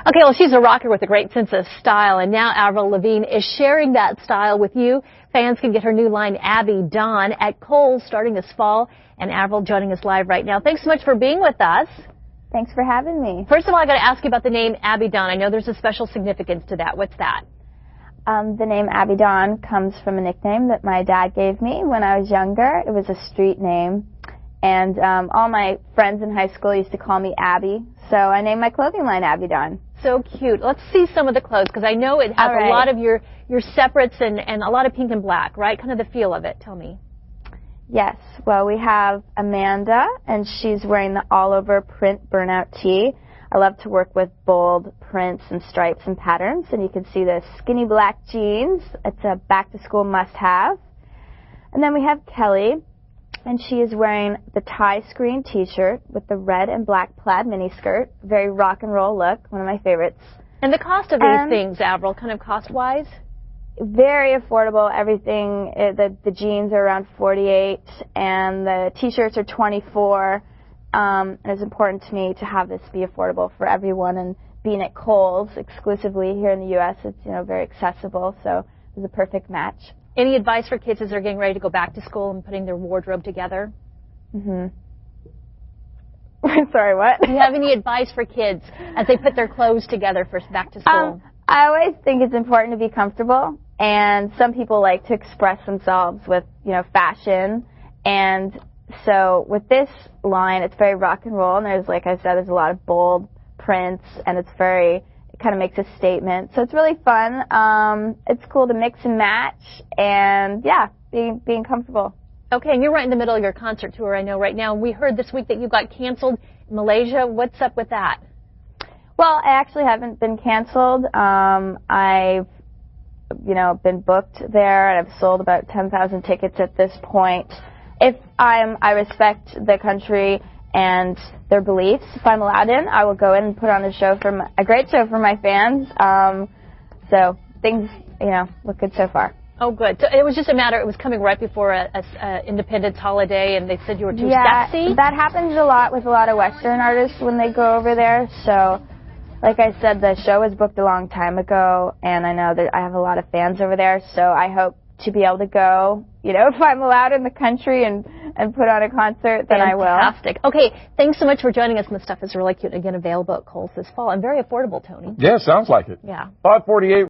Okay, well, she's a rocker with a great sense of style, and now Avril Lavigne is sharing that style with you. Fans can get her new line, Abbey Dawn, at Kohl's starting this fall, and Avril joining us live right now. Thanks so much for being with us. Thanks for having me. First of all, I got to ask you about the name Abbey Dawn. I know there's a special significance to that. What's that? The name Abbey Dawn comes from a nickname that my dad gave me when I was younger. It was a street name, and all my friends in high school used to call me Abby, so I named my clothing line Abbey Dawn. So cute. Let's see some of the clothes, because I know it has a lot of your separates and a lot of pink and black, right? Kind of the feel of it. Tell me. Yes. Well, we have Amanda, and she's wearing the all-over print burnout tee. I love to work with bold prints and stripes and patterns, and you can see the skinny black jeans. It's a back-to-school must-have. And then we have Kelly, and she is wearing the tie screen t-shirt with the red and black plaid miniskirt. Very rock and roll look, one of my favorites. And the cost of these things, Avril, kind of cost-wise? Very affordable. Everything, the jeans are around $48, and the t-shirts are $24. It's important to me to have this be affordable for everyone, and being at Kohl's exclusively here in the U.S., it's very accessible, so it was a perfect match. Any advice for kids as they're getting ready to go back to school and putting their wardrobe together? Sorry, what? Do you have any advice for kids as they put their clothes together for back to school? I always think it's important to be comfortable, and some people like to express themselves with, fashion, and so with this line, it's very rock and roll, and there's, like I said, there's a lot of bold prints, and it kind of makes a statement. So it's really fun. It's cool to mix and match, and yeah, being comfortable. Okay, and you're right in the middle of your concert tour, I know, right now. We heard this week that you got canceled in Malaysia. What's up with that? Well, I actually haven't been canceled. I've been booked there, and I've sold about 10,000 tickets at this point. If I respect the country and their beliefs. If I'm allowed in, I will go in and put on a great show for my fans. So things, look good so far. Oh, good. So it was just a matter, it was coming right before a Independence holiday, and they said you were too sexy? Yeah, that happens a lot with a lot of Western artists when they go over there. So, like I said, the show was booked a long time ago, and I know that I have a lot of fans over there, so I hope to be able to go, if I'm allowed in the country and put on a concert, then I will. Fantastic. Okay, thanks so much for joining us, and the stuff is really cute. Again, available at Kohl's this fall, and very affordable, Tony. Yeah, sounds like it. Yeah. 548.